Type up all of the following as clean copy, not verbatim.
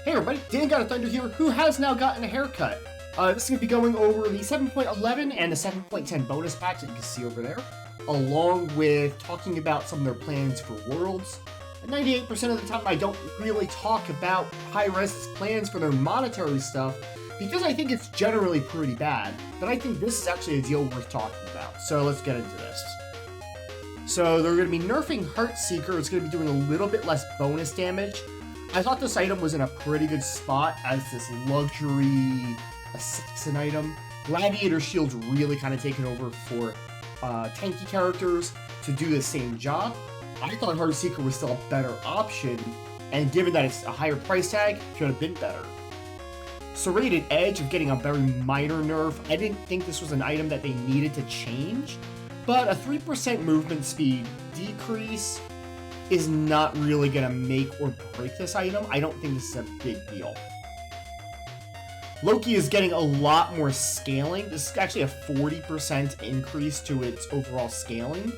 Hey everybody, Dan Got a Thunder here, who has now gotten a haircut. This is going to be going over the 7.11 and the 7.10 bonus packs that you can see over there, along with talking about some of their plans for Worlds. 98% of the time I don't really talk about Hi-Res's plans for their monetary stuff, because I think it's generally pretty bad, but I think this is actually a deal worth talking about, so let's get into this. So they're going to be nerfing Heartseeker. It's going to be doing a little bit less bonus damage. I thought this item was in a pretty good spot as this luxury assassin item. Gladiator Shield's really kind of taken over for tanky characters to do the same job. I thought Heartseeker was still a better option, and given that it's a higher price tag, should have been better. Serrated Edge of getting a very minor nerf. I didn't think this was an item that they needed to change, but a 3% movement speed decrease is not really going to make or break this item. I don't think this is a big deal. Loki is getting a lot more scaling. This is actually a 40% increase to its overall scaling.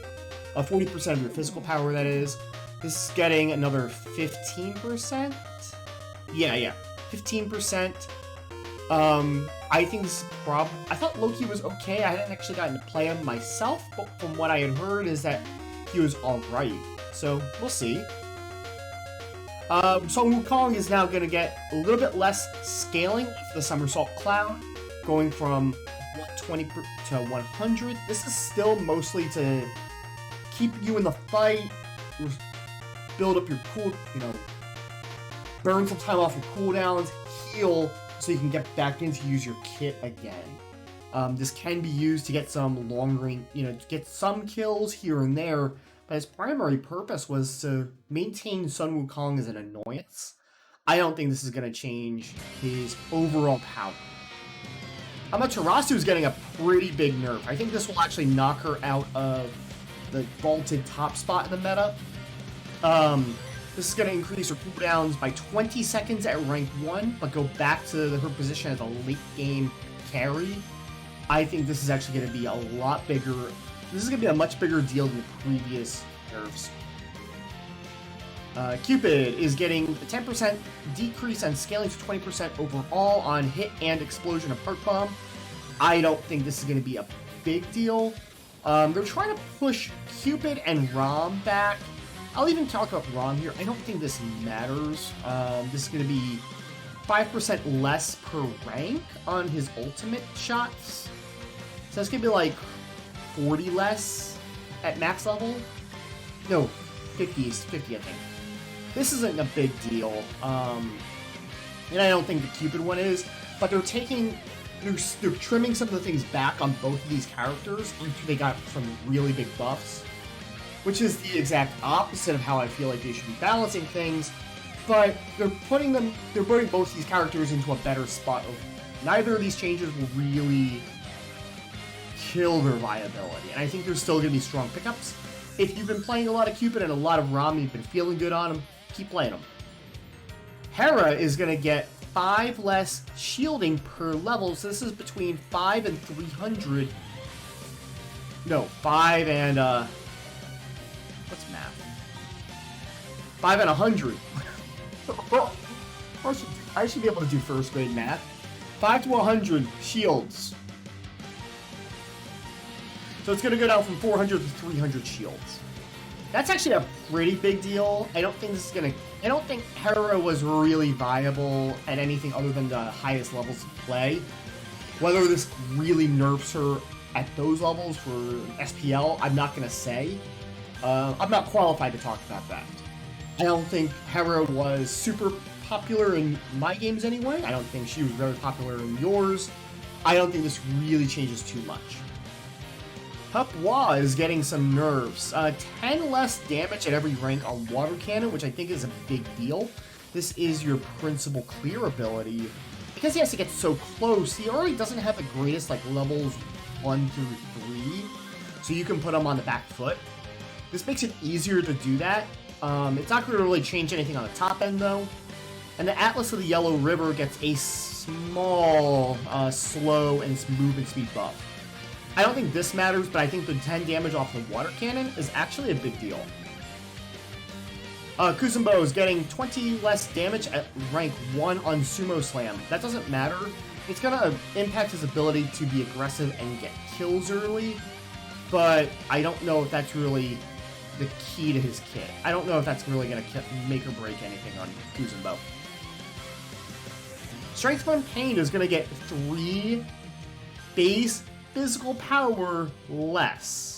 40% of your physical power, that is. This is getting another 15%? Yeah, 15%. I think this is I thought Loki was okay. I hadn't actually gotten to play him myself, but from what I had heard is that he was alright. So, we'll see. So Wukong is now going to get a little bit less scaling for the Somersault Cloud, going from 120 to 100. This is still mostly to keep you in the fight, build up your burn some time off your cooldowns, heal, so you can get back in to use your kit again. This can be used to get some long range, to get some kills here and there, but his primary purpose was to maintain Sun Wukong as an annoyance. I don't think this is going to change his overall power. Amaterasu is getting a pretty big nerf. I think this will actually knock her out of the vaulted top spot in the meta. This is going to increase her cooldowns by 20 seconds at rank 1, but go back to her position as a late game carry. I think this is actually going to be a lot bigger. This is going to be a much bigger deal than the previous nerfs. Cupid is getting a 10% decrease on scaling to 20% overall on hit and explosion of Heart Bomb. I don't think this is going to be a big deal. They're trying to push Cupid and Rom back. I'll even talk about Rom here. I don't think this matters. This is going to be 5% less per rank on his ultimate shots. So it's going to be like 40 less at max level. No, 50 I think. This isn't a big deal. And I don't think the Cupid one is, but they're trimming some of the things back on both of these characters after they got some really big buffs, which is the exact opposite of how I feel like they should be balancing things, but they're putting both these characters into a better spot. Neither of these changes will really kill their viability, and I think there's still going to be strong pickups. If you've been playing a lot of Cupid and a lot of Rom, you've been feeling good on them, keep playing them. Hera is going to get 5 less shielding per level, so this is between 5 and 300. No, 5 and, what's math? 5 and 100. I should be able to do first grade math. 5 to 100 shields. So it's going to go down from 400 to 300 shields. That's actually a pretty big deal. I don't think Hera was really viable at anything other than the highest levels of play. Whether this really nerfs her at those levels for SPL, I'm not going to say. I'm not qualified to talk about that. I don't think Hera was super popular in my games anyway. I don't think she was very popular in yours. I don't think this really changes too much. Hupwa is getting some nerfs. 10 less damage at every rank on Water Cannon, which I think is a big deal. This is your principal clear ability. Because he has to get so close, he already doesn't have the greatest levels 1 through 3, so you can put him on the back foot. This makes it easier to do that. It's not going to really change anything on the top end, though. And the Atlas of the Yellow River gets a small, slow, and movement speed buff. I don't think this matters, but I think the 10 damage off the Water Cannon is actually a big deal. Kuzenbo is getting 20 less damage at rank 1 on Sumo Slam. That doesn't matter. It's gonna impact his ability to be aggressive and get kills early, but I don't know if that's really the key to his kit. I don't know if that's really gonna make or break anything on Kuzenbo. Strength from Pain is gonna get 3 base physical power less.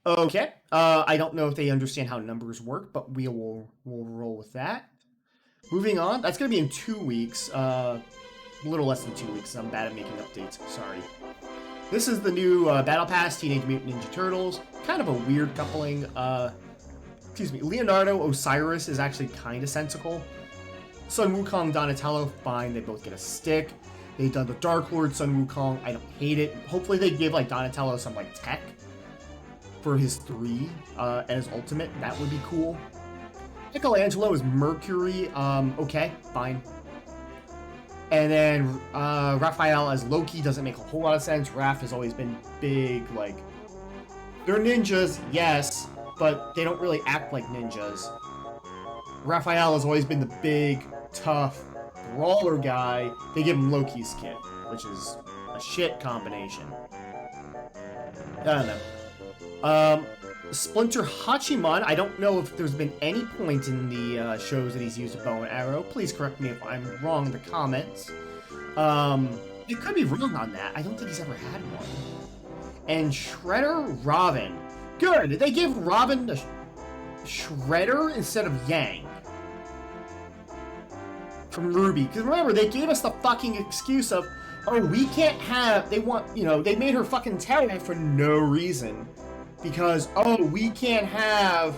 Okay, I don't know if they understand how numbers work, but we'll roll with that. Moving on, that's going to be in 2 weeks, a little less than 2 weeks. I'm bad at making updates, sorry. This is the new Battle Pass, Teenage Mutant Ninja Turtles. Kind of a weird coupling. Excuse me, Leonardo Osiris is actually kind of sensical. Sun Wukong, Donatello, fine, they both get a stick. They've done the Dark Lord, Sun Wukong, I don't hate it. Hopefully they give like Donatello some like tech for his 3 and his ultimate. That would be cool. Michelangelo is Mercury. Okay, fine. And then Raphael as Loki doesn't make a whole lot of sense. Raph has always been big, like... They're ninjas, yes, but they don't really act like ninjas. Raphael has always been the big, tough, brawler guy. They give him Loki's kit, which is a shit combination. I don't know. Splinter Hachiman, I don't know if there's been any point in the shows that he's used a bow and arrow. Please correct me if I'm wrong in the comments. You could be wrong on that. I don't think he's ever had one. And Shredder Robin. Good! They gave Robin a Shredder instead of Yang. From Ruby. Because remember, they gave us the fucking excuse of, oh, we can't have... They want, you know, they made her fucking Terra for no reason. Because, oh, we can't have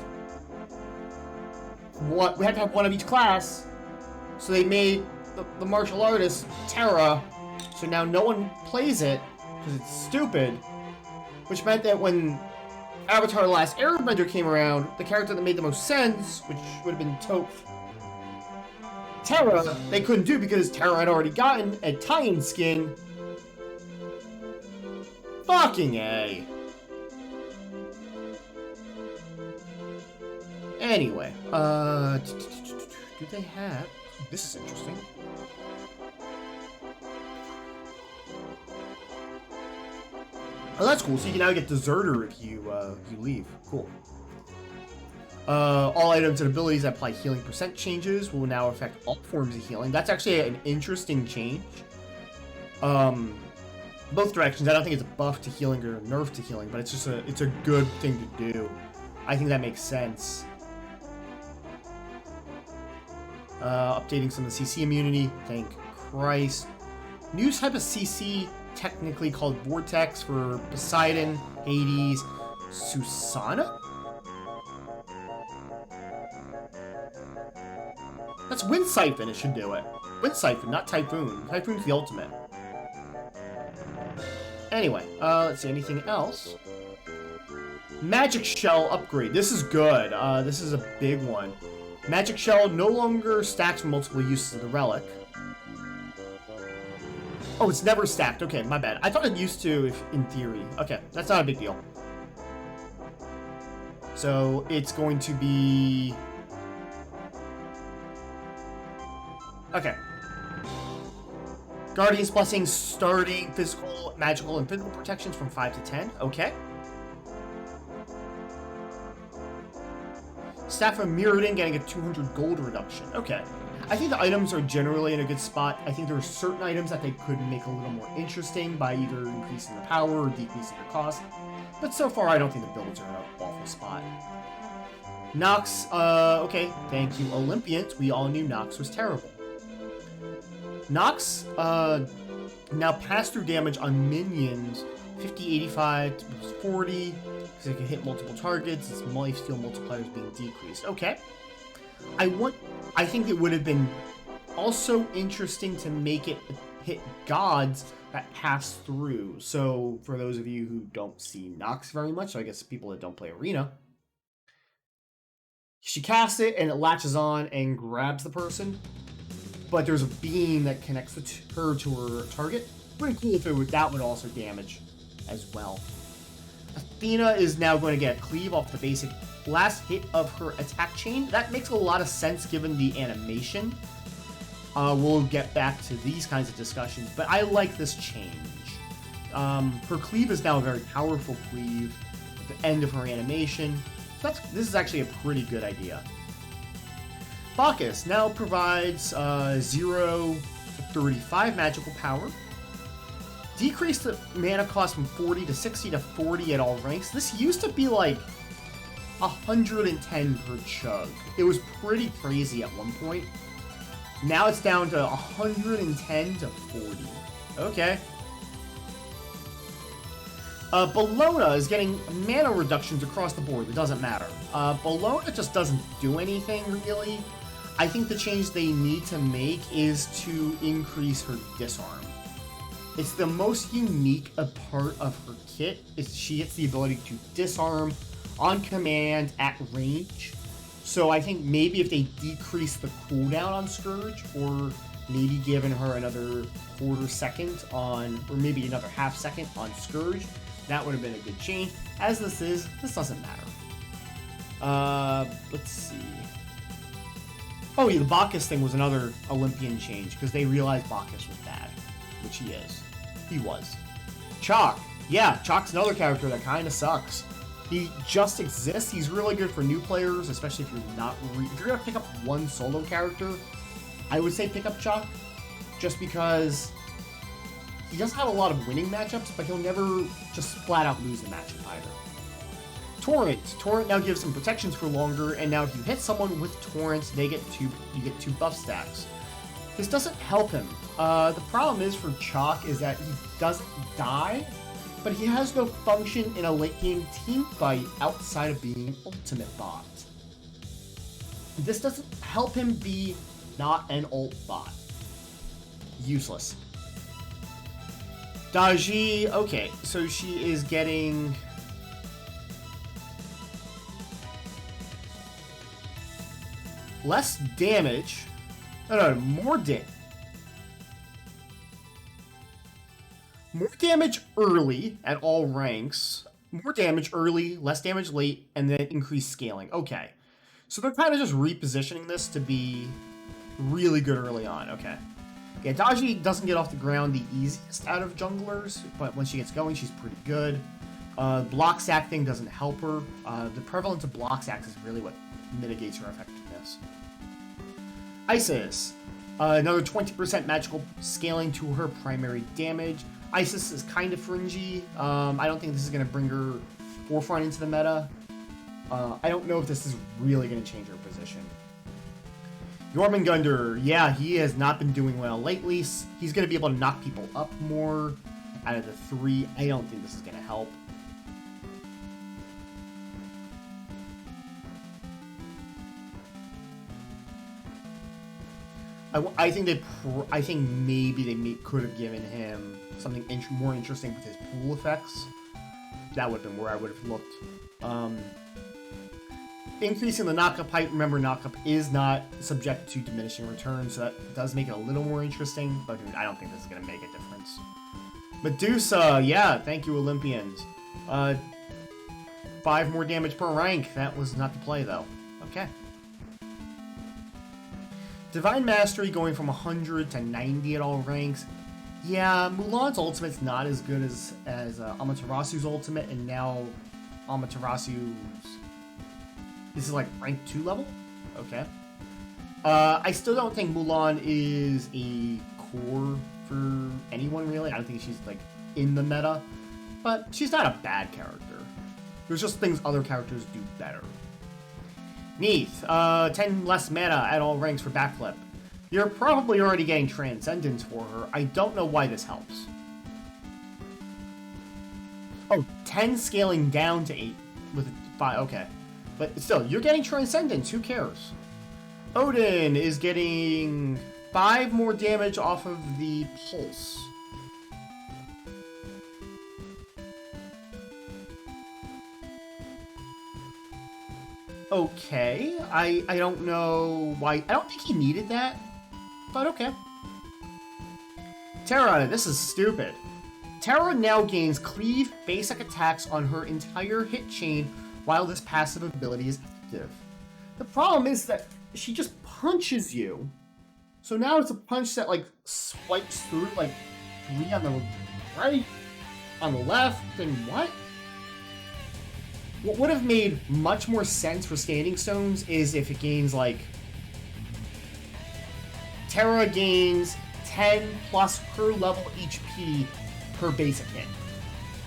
what we have to have one of each class, so they made the martial artist Terra, so now no one plays it because it's stupid, which meant that when Avatar: The Last Airbender came around, the character that made the most sense, which would have been Toph Terra, they couldn't do because Terra had already gotten a tie-in skin. Fucking A. Anyway, do they have... This is interesting. Oh, that's cool. So you can now get Deserter if you leave. Cool. All items and abilities that apply healing percent changes will now affect all forms of healing. That's actually an interesting change. Both directions. I don't think it's a buff to healing or a nerf to healing, but it's just it's a good thing to do. I think that makes sense. Updating some of the CC immunity. Thank Christ. New type of CC, technically called Vortex for Poseidon, Hades, Susana? That's Wind Siphon, it should do it. Wind Siphon, not Typhoon. Typhoon's the ultimate. Anyway, let's see, anything else? Magic Shell upgrade. This is good. This is a big one. Magic Shell no longer stacks for multiple uses of the relic. Oh, it's never stacked. Okay, my bad. I thought it used to, in theory. Okay, that's not a big deal. So, it's going to be... Okay. Guardian's Blessing starting physical, magical, and physical protections from 5 to 10. Okay. Staff of Mirrodin getting a 200 gold reduction. Okay. I think the items are generally in a good spot. I think there are certain items that they could make a little more interesting by either increasing the power or decreasing the cost. But so far, I don't think the builds are in an awful spot. Nox, okay. Thank you, Olympians. We all knew Nox was terrible. Nox, now pass-through damage on minions, 50, 85, 40, because it can hit multiple targets, its lifesteal multiplier is being decreased. Okay. I think it would have been also interesting to make it hit gods that pass through. So, for those of you who don't see Nox very much, so I guess people that don't play Arena, she casts it and it latches on and grabs the person, but there's a beam that connects her to her target. Pretty cool if that would also damage as well. Athena is now going to get a cleave off the basic last hit of her attack chain. That makes a lot of sense given the animation. We'll get back to these kinds of discussions, but I like this change. Her cleave is now a very powerful cleave at the end of her animation. So this is actually a pretty good idea. Bacchus now provides 0 to 35 magical power. Decrease the mana cost from 40 to 60 to 40 at all ranks. This used to be like 110 per chug. It was pretty crazy at one point. Now it's down to 110 to 40. Okay. Bologna is getting mana reductions across the board. It doesn't matter. Bologna just doesn't do anything, really. I think the change they need to make is to increase her disarm. It's the most unique part of her kit, is she gets the ability to disarm on command at range. So I think maybe if they decrease the cooldown on Scourge, or maybe giving her another quarter second on, or maybe another half second on Scourge, that would have been a good change. As this doesn't matter. Let's see. Oh yeah, the Bacchus thing was another Olympian change, because they realized Bacchus was bad, which he is. He was. Chalk. Yeah, Chalk's another character that kind of sucks. He just exists. He's really good for new players, especially if you're not... if you're going to pick up one solo character, I would say pick up Chalk, just because he doesn't have a lot of winning matchups, but he'll never just flat out lose a matchup either. Torrent. Torrent now gives him protections for longer, and now if you hit someone with Torrent, you get two buff stacks. This doesn't help him. The problem is for Chalk is that he doesn't die, but he has no function in a late game team fight outside of being an ultimate bot. This doesn't help him be not an ult bot. Useless. Daji, okay, so she is getting... less damage. No, more damage. More damage early at all ranks. More damage early, less damage late, and then increased scaling. Okay. So they're kind of just repositioning this to be really good early on. Okay. Yeah, Daji doesn't get off the ground the easiest out of junglers, but when she gets going, she's pretty good. Block stack thing doesn't help her. The prevalence of block stacks is really what mitigates her effectiveness. Isis. Another 20% magical scaling to her primary damage. Isis is kind of fringy. I don't think this is going to bring her forefront into the meta. I don't know if this is really going to change her position. Jormungandr, yeah, he has not been doing well lately. He's going to be able to knock people up more out of the three. I don't think this is going to help. I think maybe they could have given him something more interesting with his pool effects. That would have been where I would have looked. Increasing the knockup height. Remember, knockup is not subject to diminishing returns, so that does make it a little more interesting. But dude, I don't think this is going to make a difference. Medusa, yeah, thank you, Olympians. 5 more damage per rank. That was not the play, though. Okay. Divine Mastery going from 100 to 90 at all ranks. Yeah, Mulan's ultimate's not as good as Amaterasu's ultimate, and now Amaterasu's... this is like rank 2 level? Okay. I still don't think Mulan is a core for anyone, really. I don't think she's, like, in the meta. But she's not a bad character. There's just things other characters do better. Neath, 10 less mana at all ranks for backflip. You're probably already getting Transcendence for her. I don't know why this helps. Oh, 10 scaling down to 8 with 5, okay. But still, you're getting Transcendence, who cares? Odin is getting 5 more damage off of the Pulse. Okay, I don't know why. I don't think he needed that, but okay. Terra, this is stupid. Terra now gains cleave basic attacks on her entire hit chain while this passive ability is active. The problem is that she just punches you. So now it's a punch that like swipes through like 3 on the right, on the left, and what? What would have made much more sense for Standing Stones is if it gains like... Terra gains 10 plus her level HP per basic hit.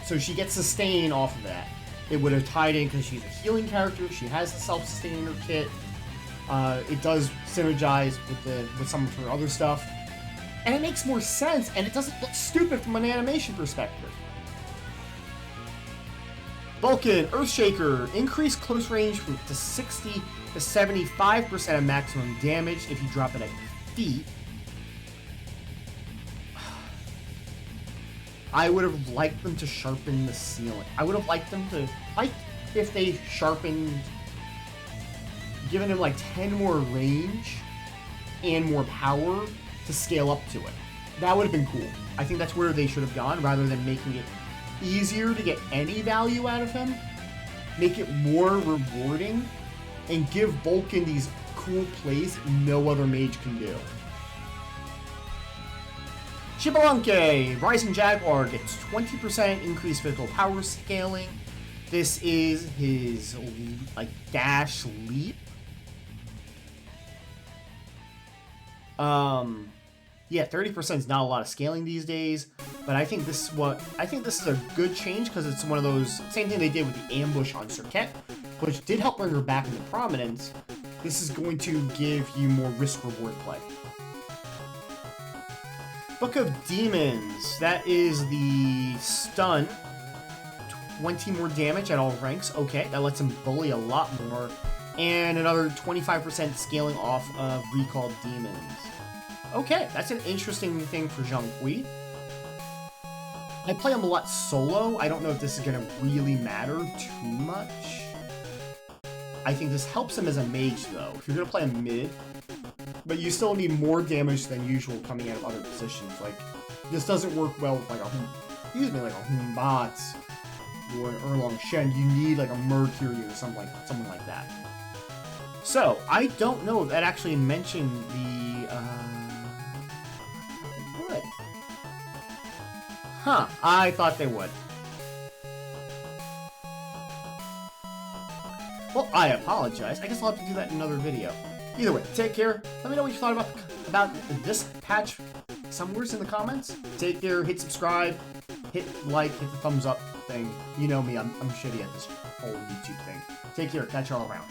So she gets sustain off of that. It would have tied in because she's a healing character, she has the self-sustain in her kit. It does synergize with some of her other stuff. And it makes more sense, and it doesn't look stupid from an animation perspective. Vulcan, Earthshaker, increase close range to 60 to 75% of maximum damage if you drop it at feet. I would have liked them to sharpen the ceiling. I would have liked them to, like, if they sharpened, given him like 10 more range and more power to scale up to it. That would have been cool. I think that's where they should have gone, rather than making it easier to get any value out of him. Make it more rewarding and give Vulcan these cool plays no other mage can do. Xbalanque, Rising Jaguar, gets 20% increased physical power scaling. This is his like dash leap. Yeah, 30% is not a lot of scaling these days, but I think this is a good change because it's one of those same thing they did with the ambush on Serket, which did help bring her back into prominence. This is going to give you more risk-reward play. Book of Demons, that is the stun. 20 more damage at all ranks. Okay, that lets him bully a lot more. And another 25% scaling off of Recalled Demons. Okay, that's an interesting thing for Zhang Kui. I play him a lot solo. I don't know if this is going to really matter too much. I think this helps him as a mage, though. If you're going to play him mid, but you still need more damage than usual coming out of other positions. Like, this doesn't work well with like a Humbat or an Erlong Shen. You need like a Mercury or someone like that. So I don't know if that actually mentioned the. Would. Huh? I thought they would. Well, I apologize. I guess I'll have to do that in another video. Either way, take care. Let me know what you thought about this patch somewhere in the comments. Take care, hit subscribe, hit like, hit the thumbs up thing. You know me, I'm shitty at this whole YouTube thing. Take care, catch y'all around.